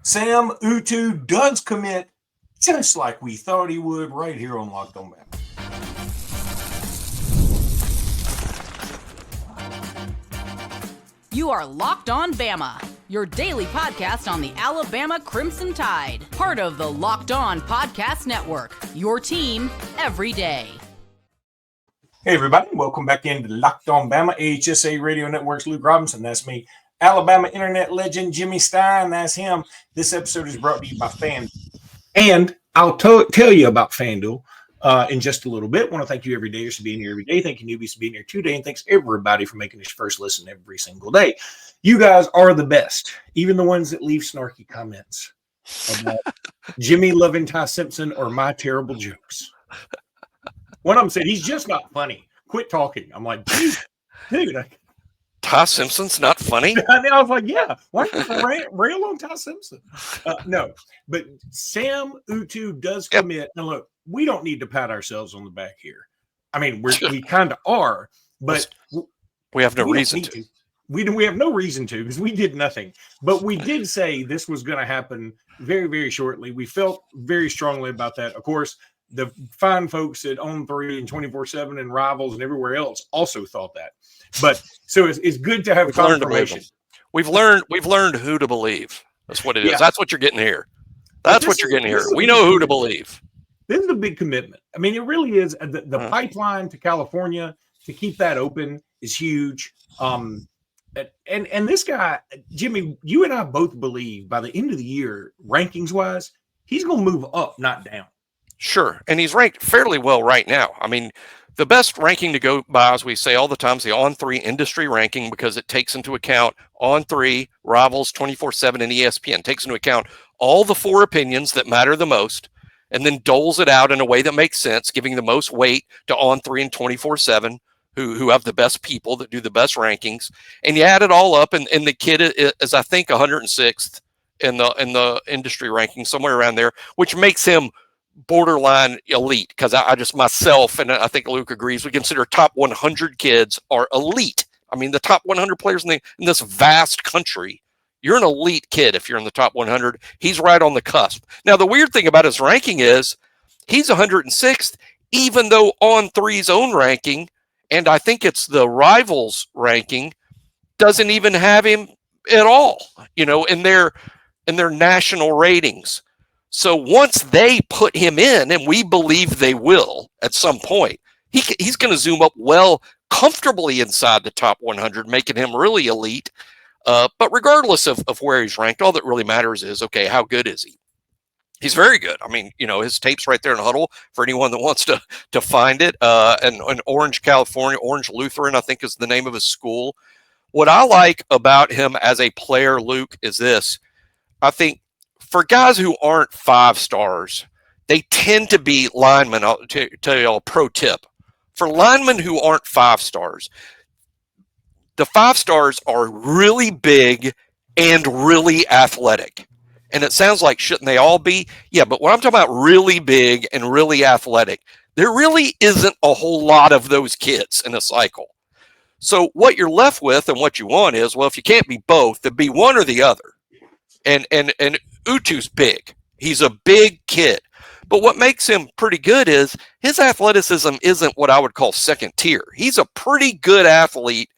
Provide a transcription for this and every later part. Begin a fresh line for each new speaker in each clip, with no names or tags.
Samuelu does commit just like we thought he would right here on Locked On Bama.
You are Locked On Bama, your daily podcast on the Alabama Crimson Tide. Part of the Locked On Podcast Network, your team every day.
Hey, everybody. Welcome back into Locked On Bama, AHSA Radio Network's Luke Robinson. That's me. Alabama internet legend Jimmy Stein. That's him. This episode is brought to you by FanDuel. And I'll tell you about FanDuel in just a little bit. I want to thank you every day for being here every day. Thank you, newbies, for being here today. And thanks, everybody, for making this first listen every single day. You guys are the best, even the ones that leave snarky comments about Jimmy loving Ty Simpson or my terrible jokes. One of them said, he's just not funny. Quit talking. I'm like, dude.
Ty Simpson's not funny?
I was like, yeah. Why don't you rail on Ty Simpson? No. But Samuelu does commit. Now, look, we don't need to pat ourselves on the back here. I mean, we kind of are, but
we have no reason to.
We have no reason to because we did nothing. But we did say this was going to happen very, very shortly. We felt very strongly about that. Of course, the fine folks at On3 and 24/7 and Rivals and everywhere else also thought that. But so it's good to have confirmation.
We've learned who to believe. That's what it is. That's what you're getting here. That's what you're getting here. We know who to believe.
This is a big commitment. I mean, it really is. The pipeline to California to keep that open is huge. And this guy, Jimmy, you and I both believe by the end of the year, rankings wise, he's going to move up, not down.
Sure. And he's ranked fairly well right now. I mean, the best ranking to go by, as we say all the time, is the On3 industry ranking because it takes into account On3, Rivals, 24/7, and ESPN. Takes into account all the four opinions that matter the most and then doles it out in a way that makes sense, giving the most weight to On3 and 24/7, who have the best people that do the best rankings. And you add it all up, and the kid is, I think, 106th in the industry ranking, somewhere around there, which makes him borderline elite because I just myself, and I think Luke agrees, we consider top 100 kids are elite. I mean, the top 100 players in this vast country, you're an elite kid if you're in the top 100. He's right on the cusp. Now, the weird thing about his ranking is he's 106th, even though On3's own ranking, and I think it's the Rivals ranking, doesn't even have him at all, in their national ratings. So once they put him in, and we believe they will at some point, he's going to zoom up comfortably inside the top 100, making him really elite. But regardless of where he's ranked, all that really matters is, okay, how good is he? He's very good. I mean, his tape's right there in Huddle for anyone that wants to find it. And Orange, California, Orange Lutheran, I think is the name of his school. What I like about him as a player, Luke, is this. I think, for guys who aren't 5 stars, they tend to be linemen. I'll tell you a pro tip. For linemen who aren't 5 stars, the 5 stars are really big and really athletic. And it sounds like, shouldn't they all be? Yeah, but when I'm talking about really big and really athletic, there really isn't a whole lot of those kids in a cycle. So what you're left with and what you want is, well, if you can't be both, then be one or the other. And Utus big. He's a big kid. But what makes him pretty good is his athleticism isn't what I would call second tier. He's a pretty good athlete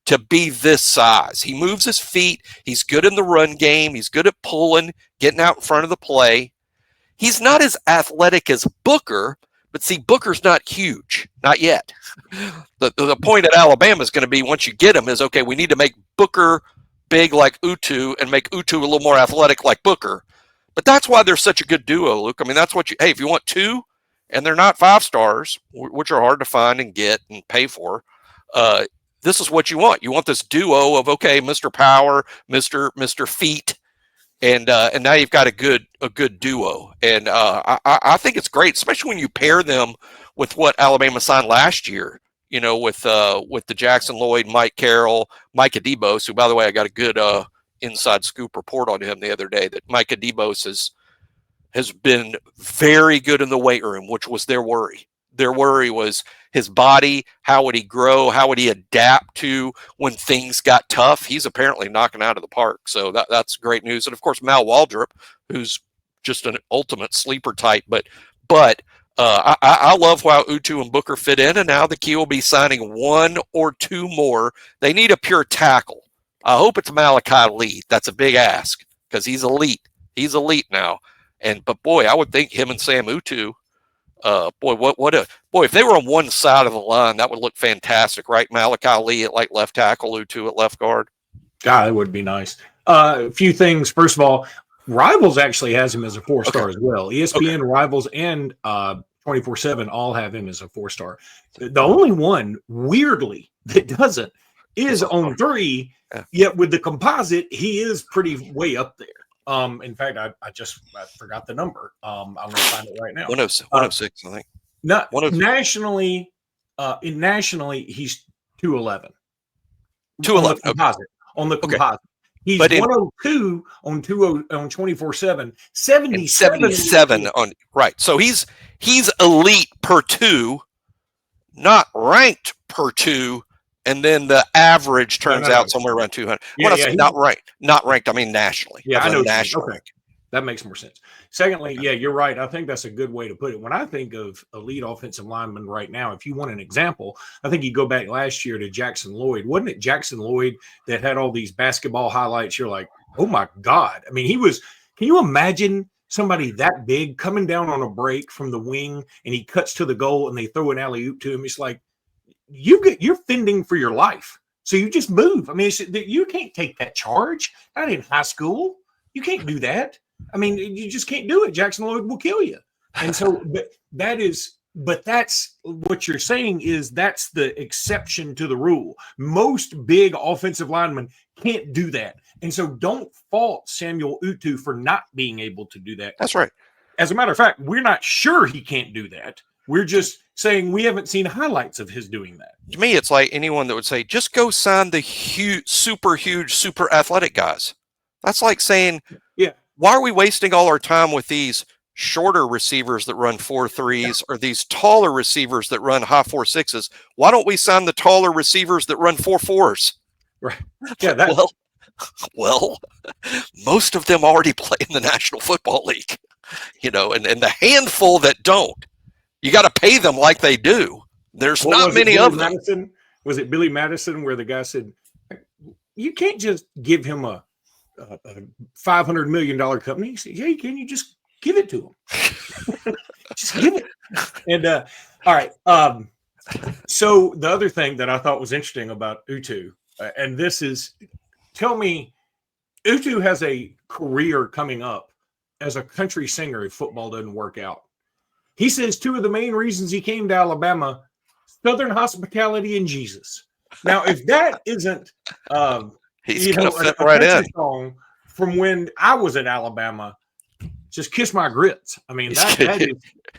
to be this size. He moves his feet. He's good in the run game. He's good at pulling, getting out in front of the play. He's not as athletic as Booker, but see, Booker's not huge. Not yet. The point at Alabama is going to be, once you get him, is, okay, we need to make Booker big like Utus and make Utus a little more athletic like Booker. But that's why they're such a good duo, Luke. I mean, that's what if you want 2 and they're not 5 stars, which are hard to find and get and pay for, this is what you want. You want this duo of, okay, Mr. Power, Mr. Feet, and now you've got a good duo. And I think it's great, especially when you pair them with what Alabama signed last year. With the Jackson, Lloyd, Mike Carroll, Mike DeBoer, who, by the way, I got a good inside scoop report on him the other day, that Mike DeBoer has been very good in the weight room, which was their worry. Their worry was his body, how would he grow, how would he adapt to when things got tough. He's apparently knocking out of the park. So that's great news. And of course, Mal Waldrop, who's just an ultimate sleeper type. But I love how Utu and Booker fit in, and now the Key will be signing 1 or 2 more. They need a pure tackle. I hope it's Malachi Lee. That's a big ask because he's elite. He's elite now. But boy, I would think him and Sam Utu, if they were on one side of the line, that would look fantastic, right? Malachi Lee at like left tackle, Utu at left guard.
God, that would be nice. A few things. First of all, Rivals actually has him as a 4-star as well. ESPN, Rivals, and 24/7 all have him as a 4-star. The only one, weirdly, that doesn't is on 3. Yet with the composite, he is pretty way up there. In fact, I forgot the number. I'm going to find it right now.
106, I think.
Not nationally. Nationally, he's 211.
211
composite. On the composite. He's 102 on 24/7,
77 on right. So he's elite per 2, not ranked per 2, and then the average turns out somewhere around 200. Not ranked. I mean nationally.
Yeah, I know.
National.
Okay. That makes more sense. Secondly, yeah, you're right. I think that's a good way to put it. When I think of elite offensive linemen right now, if you want an example, I think you go back last year to Jackson Lloyd. Wasn't it Jackson Lloyd that had all these basketball highlights? You're like, oh my God. I mean, can you imagine somebody that big coming down on a break from the wing and he cuts to the goal and they throw an alley-oop to him? It's like, you're fending for your life. So you just move. I mean, you can't take that charge. Not in high school. You can't do that. I mean, you just can't do it. Jackson Lloyd will kill you. And so, but that's what you're saying is that's the exception to the rule. Most big offensive linemen can't do that. And so don't fault Samuel Utu for not being able to do that.
That's right.
As a matter of fact, we're not sure he can't do that. We're just saying we haven't seen highlights of his doing that.
To me, it's like anyone that would say, just go sign the super huge, super athletic guys. That's like saying,
yeah,
why are we wasting all our time with these shorter receivers that run 4.3s or these taller receivers that run high 4.6s? Why don't we sign the taller receivers that run 4.4s?
Right. Yeah.
Well, most of them already play in the National Football League, and the handful that don't, you got to pay them like they do. There's not many of them.
Was it Billy Madison where the guy said, you can't just give him a $500 million company? He said, yeah, can you just give it to him? Just give it. And all right. So the other thing that I thought was interesting about Utu, and this is, tell me, Utu has a career coming up as a country singer if football doesn't work out. He says 2 of the main reasons he came to Alabama, Southern hospitality and Jesus. Now, if that isn't
he's going to fit right in.
Song from when I was at Alabama, just kiss my grits. I mean, that is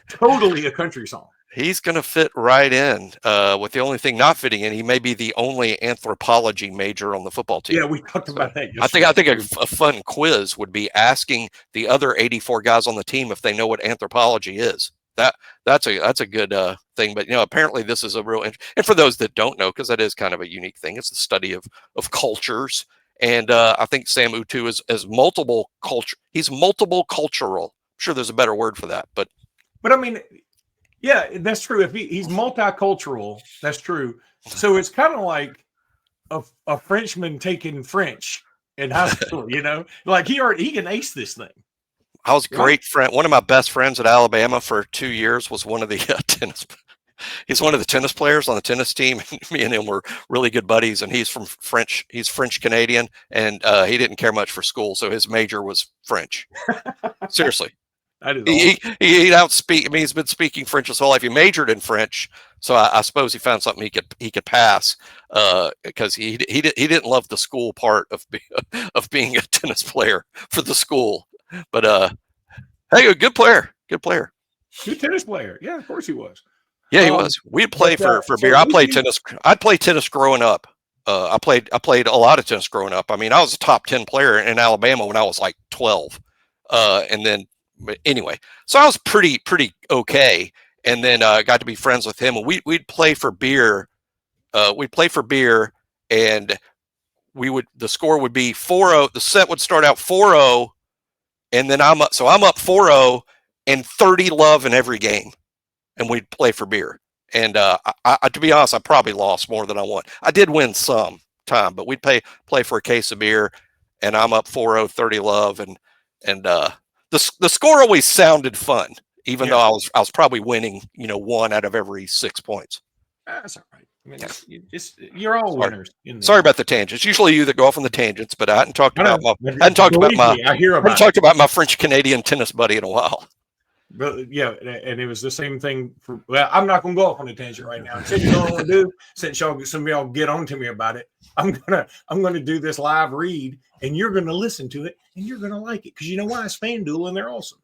totally a country song.
He's going to fit right in with the only thing not fitting in. He may be the only anthropology major on the football team.
Yeah, we talked about that yesterday.
I think a fun quiz would be asking the other 84 guys on the team if they know what anthropology is. That's a good thing. But apparently this is a real and for those that don't know, because that is kind of a unique thing. It's the study of cultures. And I think Sam Utu is multiple culture. He's multiple cultural. I'm sure there's a better word for that, but
I mean, yeah, that's true. If he's multicultural, that's true. So it's kind of like a Frenchman taking French in high school, like he can ace this thing.
I was a great friend. One of my best friends at Alabama for 2 years was one of the tennis. He's one of the tennis players on the tennis team. Me and him were really good buddies, and he's French Canadian, and he didn't care much for school, so his major was French. Seriously. He'd outspeak. I mean, he's been speaking French his whole life. He majored in French, so I suppose he found something he could pass because he didn't love the school part of being a tennis player for the school. But hey, good player, good
tennis player. Yeah, of course he was.
Yeah, he was. We'd play for beer. I played tennis. I'd play tennis growing up. I played a lot of tennis growing up. I mean, I was a top 10 player in Alabama when I was like 12. And then, anyway, so I was pretty okay. and then got to be friends with him. And we'd play for beer. We'd play for beer, and the score would be 4-0. The set would start out 4-0, and then I'm up 4-0 and 30 love in every game, and we'd play for beer. And to be honest, I probably lost more than I won. I did win some time, but we'd play for a case of beer, and I'm up 4-0, 30 love, and the score always sounded fun, even though I was probably winning, 1 out of every 6 points.
That's all right. I mean, you're all winners.
Sorry about the tangents. Usually you that go off on the tangents, but I hadn't talked about my French Canadian tennis buddy in a while.
But yeah, and it was the same thing for. Well, I'm not going to go off on a tangent right now. Since you don't want to do, since some of y'all get on to me about it, I'm gonna do this live read, and you're gonna listen to it, and you're gonna like it because you know why? It's FanDuel, and they're awesome.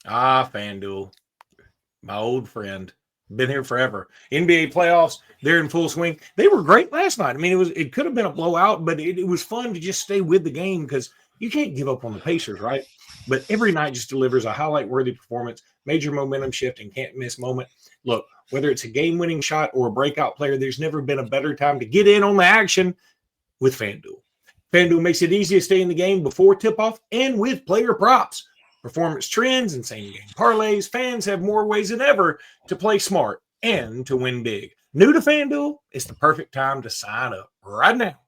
FanDuel. My old friend, been here forever. NBA playoffs, they're in full swing. They were great last night. I mean, it could have been a blowout, but it was fun to just stay with the game because you can't give up on the Pacers, right? But every night just delivers a highlight-worthy performance, major momentum shift, and can't-miss moment. Look, whether it's a game-winning shot or a breakout player, there's never been a better time to get in on the action with FanDuel. FanDuel makes it easy to stay in the game before tip-off and with player props. Performance trends and same-game parlays, fans have more ways than ever to play smart and to win big. New to FanDuel, it's the perfect time to sign up right now.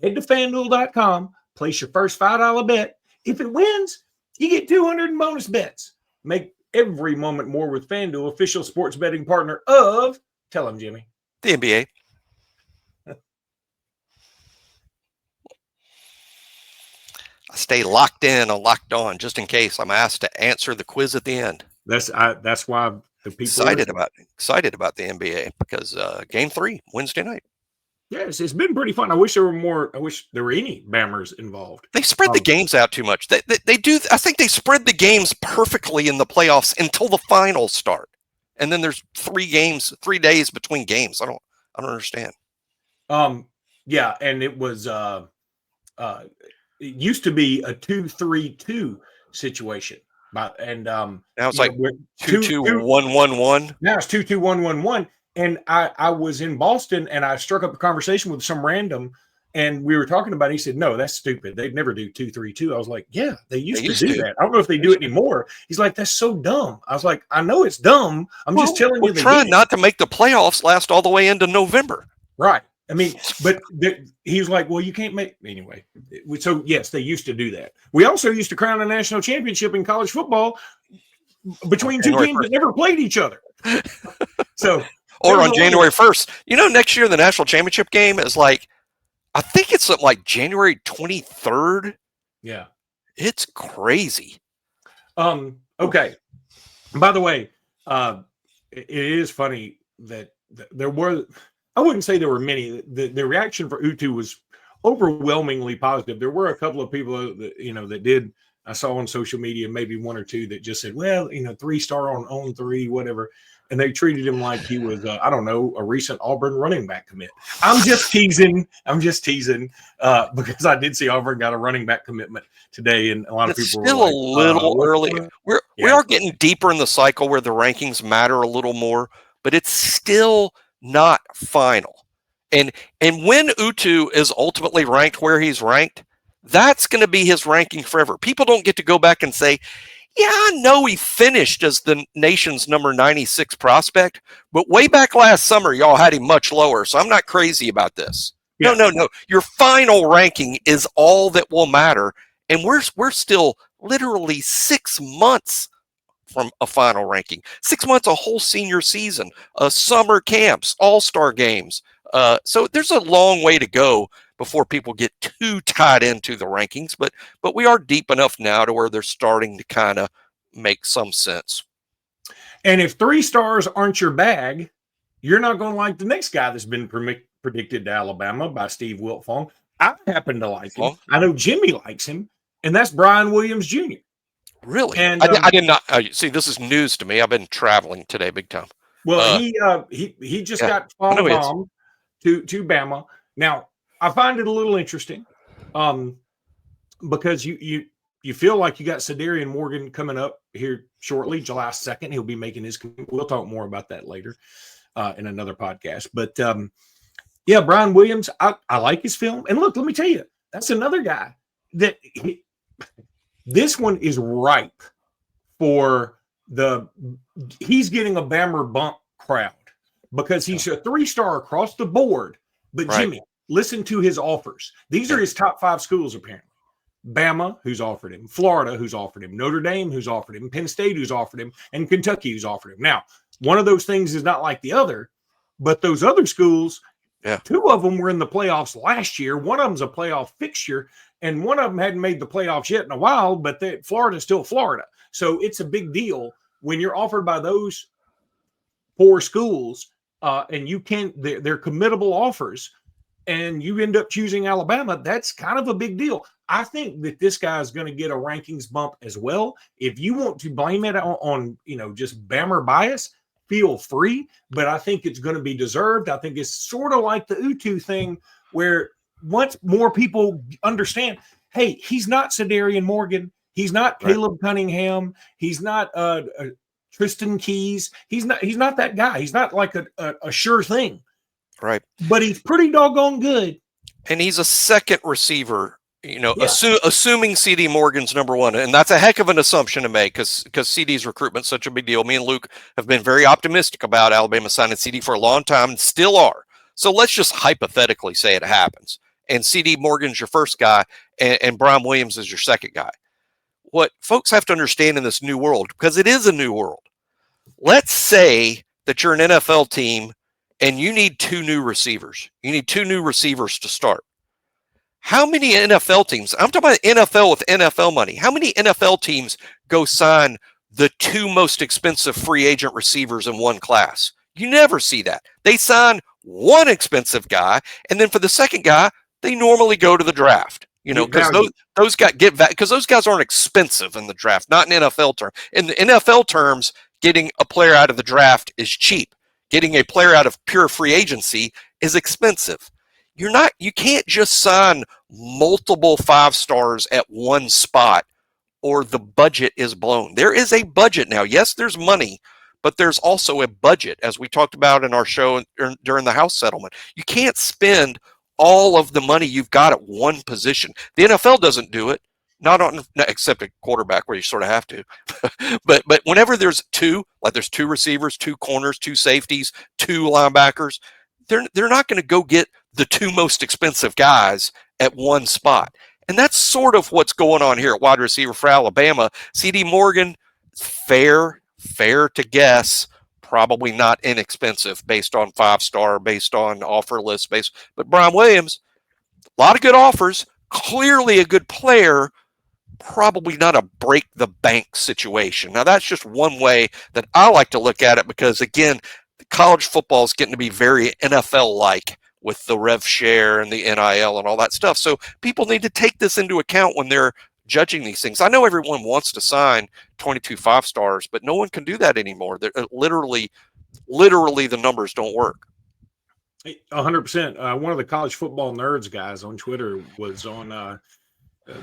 Head to FanDuel.com, place your first $5 bet. If it wins, you get 200 in bonus bets. Make every moment more with FanDuel, official sports betting partner of, tell him, Jimmy.
The NBA. I stay locked in or locked on just in case I'm asked to answer the quiz at the end.
That's why the people
excited about the NBA because Game 3 Wednesday night.
Yes, it's been pretty fun. I wish there were more. I wish there were any Bammers involved.
They spread the games out too much. They do. I think they spread the games perfectly in the playoffs until the finals start, and then there's 3 days between games. I don't understand.
Yeah, and it was it used to be a 2-3-2 situation, now
it's like 2-2-1-1-1.
Now it's 2-2-1-1-1. And I was in Boston, and I struck up a conversation with some random, and we were talking about it. He said, "No, that's stupid. They'd never do 2-3-2." I was like, "Yeah, they used to do that. I don't know if they do it anymore." He's like, "That's so dumb." I was like, "I know it's dumb. I'm just telling you."
We're trying not to make the playoffs last all the way into November,
right? I mean, but he was like, "Well, you can't make anyway." So yes, they used to do that. We also used to crown a national championship in college football between two teams that never played each other. So.
Or on January 1st. Next year the national championship game is like, I think it's something like January 23rd.
Yeah.
It's crazy.
Okay. By the way, it is funny that there were, I wouldn't say there were many. The reaction for Utus was overwhelmingly positive. There were a couple of people that did. I saw on social media, maybe 1 or 2 that just said, well, 3-star on 3, whatever. And they treated him like he was, a recent Auburn running back commit. I'm just teasing because I did see Auburn got a running back commitment today, and a lot of people
still
were like,
a little early. We are getting deeper in the cycle where the rankings matter a little more, but it's still not final. And when Utus is ultimately ranked where he's ranked, that's going to be his ranking forever. People don't get to go back and say, yeah, I know he finished as the nation's number 96 prospect, but way back last summer, y'all had him much lower, so I'm not crazy about this. Yeah. No. Your final ranking is all that will matter, and we're still literally 6 months from a final ranking. 6 months, a whole senior season, summer camps, all-star games. So there's a long way to go before people get too tied into the rankings, but we are deep enough now to where they're starting to kind of make some sense.
And if 3 stars aren't your bag, you're not going to like the next guy that's been predicted to Alabama by Steve Wiltfong. I happen to like him. I know Jimmy likes him, and that's Brian Williams Jr.
Really? And I did not see. This is news to me. I've been traveling today, big time.
Well, he just got bombed to Bama. Now, I find it a little interesting, because you feel like you got Cedarian Morgan coming up here shortly, July 2nd. He'll be making his. We'll talk more about that later in another podcast. But yeah, Brian Williams, I like his film. And look, let me tell you, that's another guy that this one is ripe for he's getting a Bammer bump crowd because he's a 3-star across the board. But
Right.
Jimmy, listen to his offers. These are his top 5 schools, apparently. Bama, who's offered him, Florida, who's offered him, Notre Dame, who's offered him, Penn State, who's offered him, and Kentucky, who's offered him. Now, one of those things is not like the other, but those other schools, 2 of them were in the playoffs last year. One of them's a playoff fixture, and one of them hadn't made the playoffs yet in a while, but Florida's still Florida. So it's a big deal when you're offered by those 4 schools, and they're committable offers, and you end up choosing Alabama. That's kind of a big deal. I think that this guy is going to get a rankings bump as well. If you want to blame it on just Bammer bias, feel free, but I think it's going to be deserved. I think it's sort of like the Utus thing, where once more people understand, hey, he's not Cedarian Morgan, he's not Caleb Cunningham, he's not Tristan Keys, he's not that guy. He's not like a sure thing,
right?
But he's pretty doggone good,
and he's a second receiver. Assuming CD Morgan's number 1, and that's a heck of an assumption to make because CD's recruitment's such a big deal. Me and Luke have been very optimistic about Alabama signing CD for a long time and still are. So let's just hypothetically say it happens, and CD Morgan's your first guy, and Brian Williams is your second guy. What folks have to understand in this new world, because it is a new world, let's say that you're an NFL team and you need 2 new receivers. You need 2 new receivers to start. How many NFL teams, I'm talking about NFL with NFL money, how many NFL teams go sign the 2 most expensive free agent receivers in one class? You never see that. They sign one expensive guy, and then for the second guy, they normally go to the draft. Because those guys because those guys aren't expensive in the draft, not in NFL terms. In the NFL terms, getting a player out of the draft is cheap. Getting a player out of pure free agency is expensive. You can't just sign multiple 5-stars at one spot or the budget is blown. There is a budget now. Yes, there's money, but there's also a budget, as we talked about in our show during the house settlement. You can't spend all of the money you've got at one position. The NFL doesn't do it, except at quarterback where you sort of have to. but whenever there's 2, like there's 2 receivers, 2 corners, 2 safeties, 2 linebackers, they're not going to go get the 2 most expensive guys at one spot. And that's sort of what's going on here at wide receiver for Alabama. CD Morgan, fair to guess, probably not inexpensive based on 5-star, based on offer list, but Brian Williams, a lot of good offers, clearly a good player, probably not a break the bank situation. Now that's just one way that I like to look at it, because again, college football is getting to be very NFL-like with the rev share and the NIL and all that stuff. So people need to take this into account when they're judging these things. I know everyone wants to sign 22 5-stars, but no one can do that anymore. They're literally the numbers don't work.
100%. One of the college football nerds guys on Twitter was on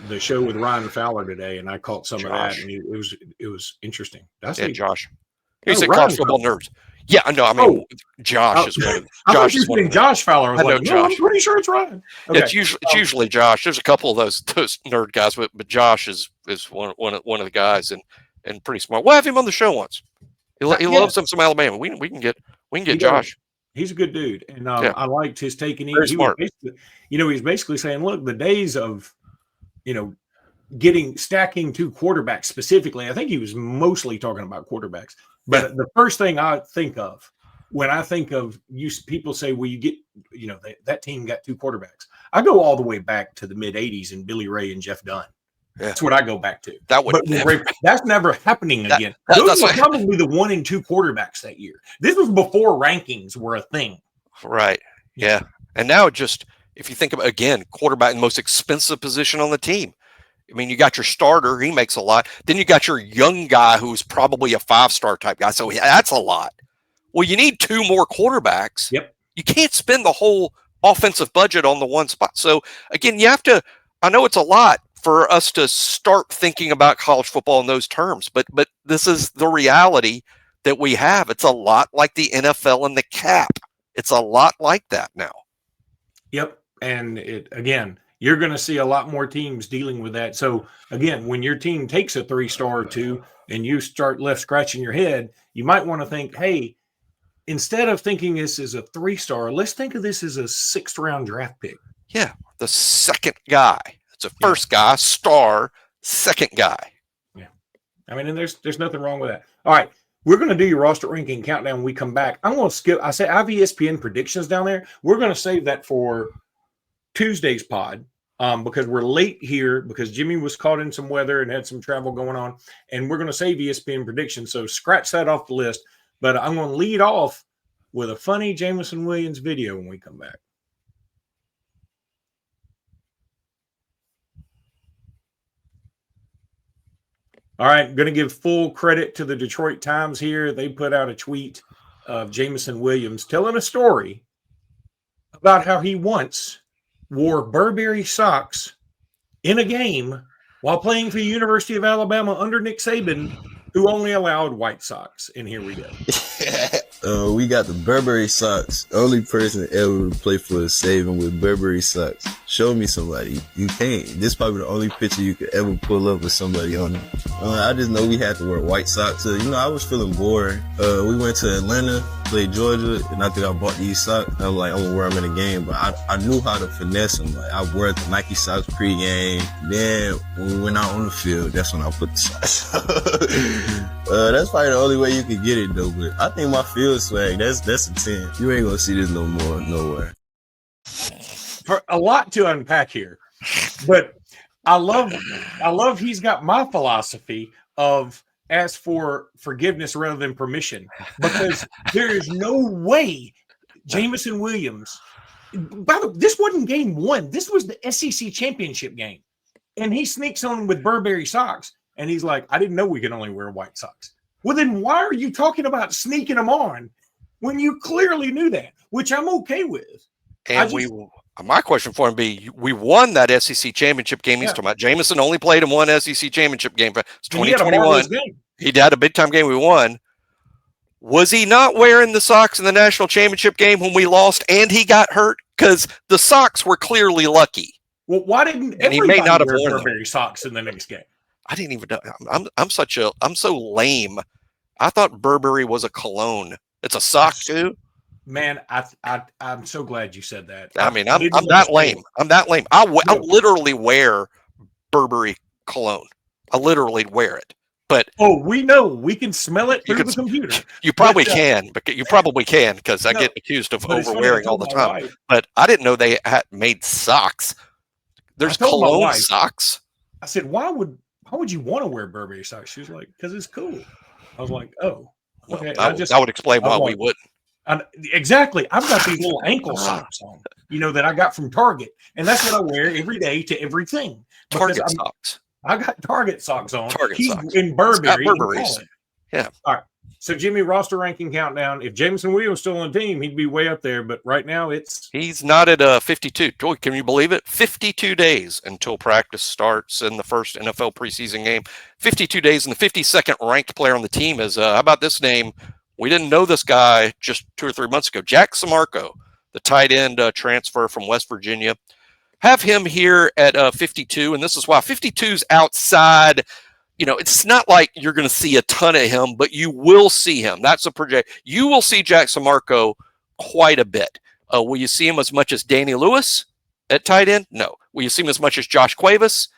the show with Ryan Fowler today, and I caught some of that, and it was interesting.
Josh. He said college football nerds. Yeah, I know. I mean, Josh is one. Josh is one.
Josh Fowler.
I know Josh.
I'm pretty sure it's Ryan. Okay.
It's usually Josh. There's a couple of those nerd guys, but Josh is one of the guys and pretty smart. We'll have him on the show once. He loves some Alabama. We can get Josh.
He's a good dude, and I liked his take. And
Very smart.
He's basically saying, look, the days of stacking 2 quarterbacks specifically. I think he was mostly talking about quarterbacks. But the first thing I think of when I think of people say, well, you get, that team got 2 quarterbacks. I go all the way back to the mid 80s and Billy Ray and Jeff Dunn. Yeah. That's what I go back to. That's never happening again. Those were probably the 1 and 2 quarterbacks that year. This was before rankings were a thing.
Right. Yeah. And now if you think about, again, quarterback, the most expensive position on the team. I mean, you got your starter, he makes a lot. Then you got your young guy who's probably a 5-star type guy. So that's a lot. Well, you need 2 more quarterbacks.
Yep.
You can't spend the whole offensive budget on the one spot. So again, you have to, I know it's a lot for us to start thinking about college football in those terms. But this is the reality that we have. It's a lot like the NFL and the cap. It's a lot like that now.
Yep. And again, you're going to see a lot more teams dealing with that. So again, when your team takes a 3-star or 2 and you start left scratching your head, you might want to think, hey, instead of thinking this is a 3-star, let's think of this as a 6th-round draft pick.
Yeah. The second guy. It's a first guy, star, second guy.
Yeah. I mean, and there's nothing wrong with that. All right. We're going to do your roster ranking countdown when we come back. I'm going to skip. I have ESPN predictions down there. We're going to save that for Tuesday's pod because we're late here because Jimmy was caught in some weather and had some travel going on. And we're going to save ESPN predictions. So scratch that off the list. But I'm going to lead off with a funny Jameson Williams video when we come back. All right, I'm going to give full credit to the Detroit Times here. They put out a tweet of Jameson Williams telling a story about how he once wore Burberry socks in a game while playing for the University of Alabama under Nick Saban, who only allowed white socks. And here we go.
We got the Burberry socks. Only person ever to play for Saban with Burberry socks. Show me somebody. You can't. This is probably the only picture you could ever pull up with somebody on it. I just know we had to wear white socks. I was feeling bored. We went to Atlanta, played Georgia, and I think I bought these socks. I was like, I'm going to wear them in the game. But I knew how to finesse them. Like, I wore the Nike socks pregame. Then when we went out on the field, that's when I put the socks. That's probably the only way you could get it, though. But I think my field swag, that's a 10. You ain't going to see this no more, nowhere.
For a lot to unpack here, but I love he's got my philosophy of ask for forgiveness rather than permission, because there is no way Jameson Williams, by the way, this wasn't game 1. This was the SEC championship game. And he sneaks on with Burberry socks. And he's like, I didn't know we could only wear white socks. Well, then why are you talking about sneaking them on when you clearly knew that, which I'm okay with.
And my question for him be, we won that SEC championship game. He's talking about Jameson only played in one SEC championship game. It's 2021. He had a big time game. We won. Was he not wearing the socks in the national championship game when we lost and he got hurt? Because the socks were clearly lucky.
Well, why didn't everybody wear Burberry socks in the next game? I
didn't even know. I'm so lame. I thought Burberry was a cologne. It's a sock too.
Man, I'm so glad you said that.
I mean, I'm that lame. I'm that lame. I literally wear Burberry cologne. I literally wear it. But
we know we can smell it through the computer.
You probably can, because I get accused of overwearing all the time. But I didn't know they had made socks. There's cologne socks.
I said, why would you want to wear Burberry socks? She was like, because it's cool. I was like, oh, okay.
Well, that would explain why we wouldn't.
Exactly. I've got these little ankle socks on, that I got from Target, and that's what I wear every day to everything.
Target socks.
I got Target socks on.
He's
socks. In Burberry.
Yeah.
All right. So, Jimmy, roster ranking countdown. If Jameson Williams was still on the team, he'd be way up there. But right now,
he's not at 52. Joy, can you believe it? 52 days until practice starts in the first NFL preseason game. 52 days, and the 52nd ranked player on the team is, how about this name? We didn't know this guy just 2 or 3 months ago. Jack Samarco, the tight end transfer from West Virginia. Have him here at 52, and this is why 52's outside. It's not like you're going to see a ton of him, but you will see him. That's a project. You will see Jack Samarco quite a bit. Will you see him as much as Danny Lewis at tight end? No. Will you see him as much as Josh Cuevas?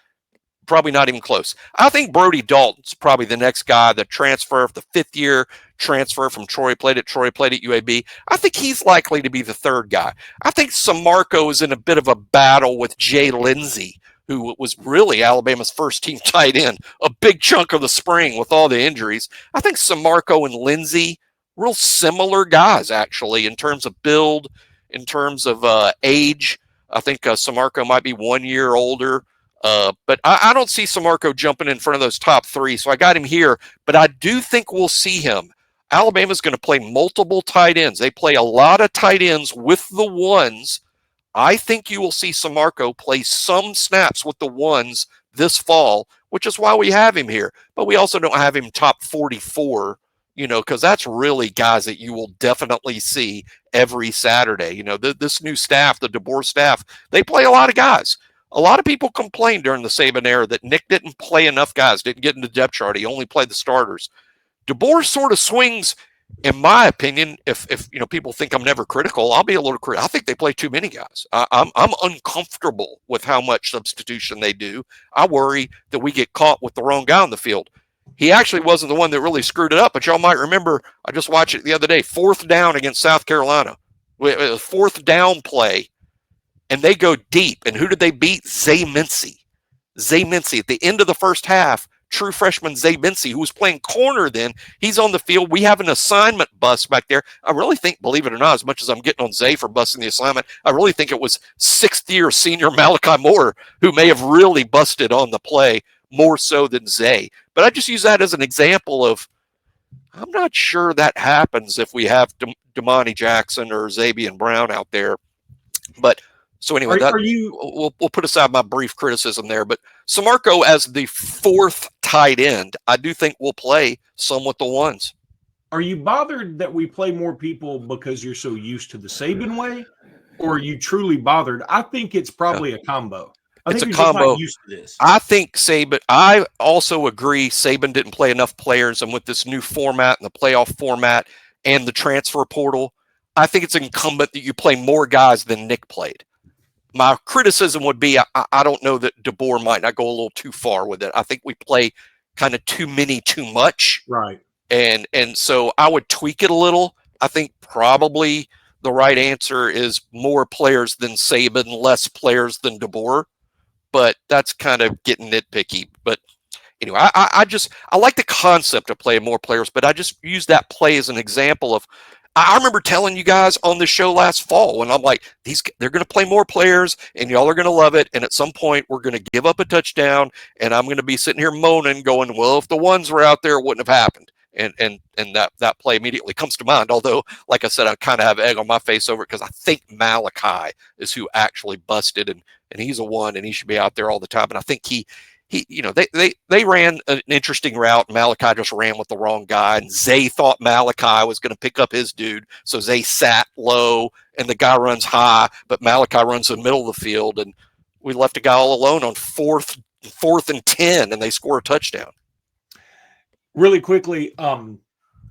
Probably not even close. I think Brody Dalton's probably the next guy, the transfer, the 5th-year transfer from Troy, played at UAB. I think he's likely to be the 3rd guy. I think Samarco is in a bit of a battle with Jay Lindsey, who was really Alabama's first team tight end, a big chunk of the spring with all the injuries. I think Samarco and Lindsey, real similar guys, actually, in terms of build, in terms of age. I think Samarco might be 1 year older. But I don't see Samarco jumping in front of those top 3, so I got him here. But I do think we'll see him. Alabama's going to play multiple tight ends. They play a lot of tight ends with the ones. I think you will see Samarco play some snaps with the ones this fall, which is why we have him here. But we also don't have him top 44, because that's really guys that you will definitely see every Saturday. This new staff, the DeBoer staff, they play a lot of guys. A lot of people complained during the Saban era that Nick didn't play enough guys, didn't get into the depth chart. He only played the starters. DeBoer sort of swings, in my opinion, if people think I'm never critical, I'll be a little critical. I think they play too many guys. I'm uncomfortable with how much substitution they do. I worry that we get caught with the wrong guy on the field. He actually wasn't the one that really screwed it up, but y'all might remember, I just watched it the other day, 4th down against South Carolina. 4th down play, and they go deep. And who did they beat? Zay Mincy. At the end of the first half, true freshman Zay Mincy, who was playing corner then, he's on the field. We have an assignment bust back there. I really think, believe it or not, as much as I'm getting on Zay for busting the assignment, I really think it was 6th-year senior Malachi Moore who may have really busted on the play more so than Zay. But I just use that as an example of, I'm not sure that happens if we have Damani Jackson or Xavier Brown out there. But so anyway, we'll put aside my brief criticism there. But Samarco as the 4th tight end, I do think will play some with the ones.
Are you bothered that we play more people because you're so used to the Saban way, or are you truly bothered? I think it's probably a combo.
It's a combo.
Used to this.
I think Saban. I also agree Saban didn't play enough players, and with this new format and the playoff format and the transfer portal, I think it's incumbent that you play more guys than Nick played. My criticism would be I don't know that DeBoer might not go a little too far with it. I think we play kind of too many, too much.
Right.
And so I would tweak it a little. I think probably the right answer is more players than Saban, less players than DeBoer. But that's kind of getting nitpicky. But anyway, I like the concept of playing more players, but I just use that play as an example of, I remember telling you guys on the show last fall when I'm like, they're going to play more players and y'all are going to love it. And at some point we're going to give up a touchdown and I'm going to be sitting here moaning going, well, if the ones were out there, it wouldn't have happened. And that play immediately comes to mind. Although, like I said, I kind of have egg on my face over it because I think Malachi is who actually busted and he's a one and he should be out there all the time. And I think he they ran an interesting route. Malachi just ran with the wrong guy, and Zay thought Malachi was going to pick up his dude, so Zay sat low, and the guy runs high, but Malachi runs in the middle of the field, and we left a guy all alone on fourth and 10, and they score a touchdown.
Really quickly,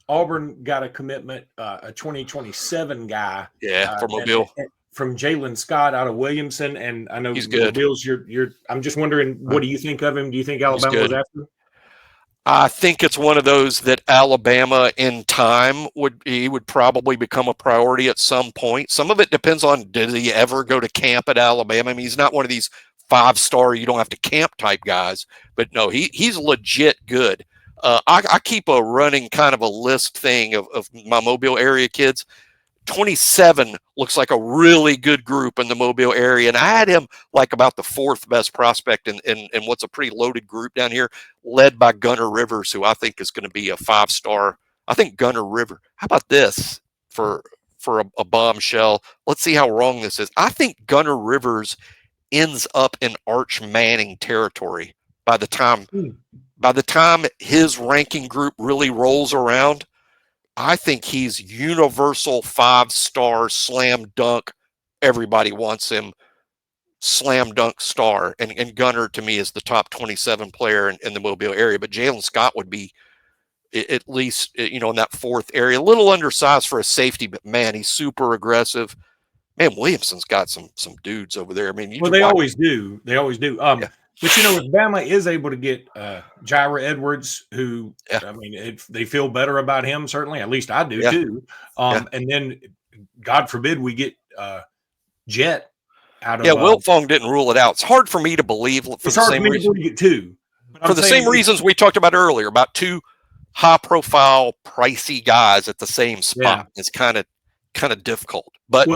Auburn got a commitment, a 2027 guy.
Yeah, from Mobile.
From Jaylen Scott out of Williamson, and I know
he's good.
Bills. I'm just wondering, what do you think of him? Do you think Alabama was after him?
I think it's one of those that Alabama in time would probably become a priority at some point. Some of it depends on, did he ever go to camp at Alabama? I mean, he's not one of these 5-star, you don't have to camp type guys, but no, he's legit good. I keep a running kind of a list thing of my Mobile area kids. 27 looks like a really good group in the Mobile area. And I had him like about the 4th best prospect in what's a pretty loaded group down here, led by Gunnar Rivers, who I think is going to be a 5-star. I think Gunnar River. How about this for a bombshell? Let's see how wrong this is. I think Gunnar Rivers ends up in Arch Manning territory by the time his ranking group really rolls around. I think he's universal 5-star slam dunk. Everybody wants him slam dunk star. And Gunnar to me is the top 27 player in the Mobile area. But Jaylen Scott would be at least, in that 4th area, a little undersized for a safety, but man, he's super aggressive. Man, Williamson's got some dudes over there. I mean,
they always do. They always do. Yeah. But, if Bama is able to get Jaira Edwards, who, I mean, they feel better about him, certainly. At least I do, too. And then, God forbid, we get Jet out of –
Yeah, Wiltfong didn't rule it out. It's hard for me to believe for the same reason. For the same reasons we talked about earlier, about 2 high-profile, pricey guys at the same spot. Yeah. It's kind of difficult. But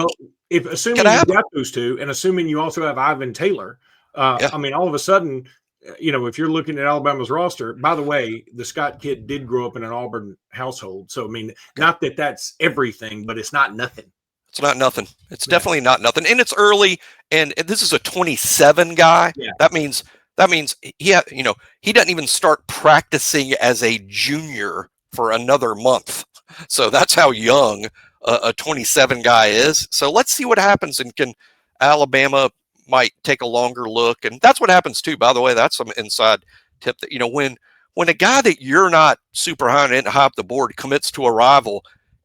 assuming you got those 2, and assuming you also have Ivan Taylor – I mean, all of a sudden, if you're looking at Alabama's roster, by the way, the Scott kid did grow up in an Auburn household. So, I mean, not that that's everything, but it's not nothing.
It's not nothing. It's definitely not nothing. And it's early, and this is a 27 guy. Yeah. That means that means he doesn't even start practicing as a junior for another month. So that's how young a 27 guy is. So let's see what happens, and can Alabama might take a longer look. And that's what happens too, by the way. That's some inside tip that, when a guy that you're not super high and high up the board commits to a rival,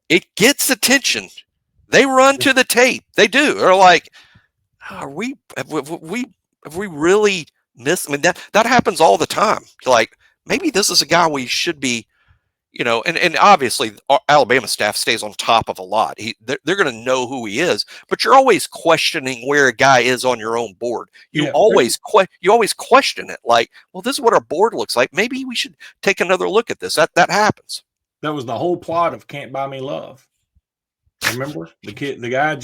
it gets attention. They run to the tape. They do. They're like, have we really missed? I mean, that happens all the time. Like, maybe this is a guy we should be, and obviously Alabama staff stays on top of a lot. They're going to know who he is, but you're always questioning where a guy is on your own board. You always question it. Like, well, this is what our board looks like. Maybe we should take another look at this. That happens.
That was the whole plot of Can't Buy Me Love. Remember the guy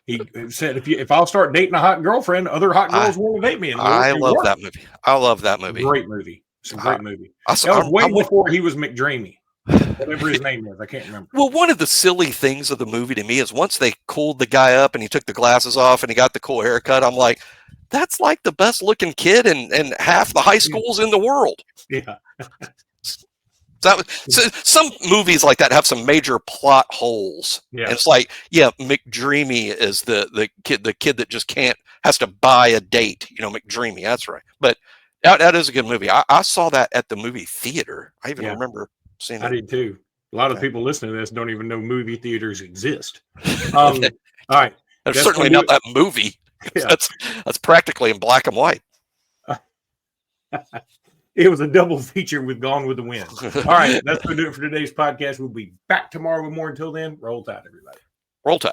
he said, if I'll start dating a hot girlfriend, other hot girls won't date me.
I love that movie. I love that movie.
Great movie. It's a great movie. That was way before he was McDreamy. Whatever his name is, I can't remember.
Well, one of the silly things of the movie to me is once they cooled the guy up and he took the glasses off and he got the cool haircut, I'm like, that's like the best looking kid in half the high schools in the world.
Yeah.
So some movies like that have some major plot holes. Yeah. And it's like, McDreamy is the kid that just has to buy a date. McDreamy. That's right. But that is a good movie. I saw that at the movie theater. I even remember seeing it.
I did too. A lot of people listening to this don't even know movie theaters exist. All right.
That's certainly not that movie. Yeah. That's practically in black and white.
It was a double feature with Gone with the Wind. All right. That's going to do it for today's podcast. We'll be back tomorrow with more. Until then, roll tide, everybody.
Roll tide.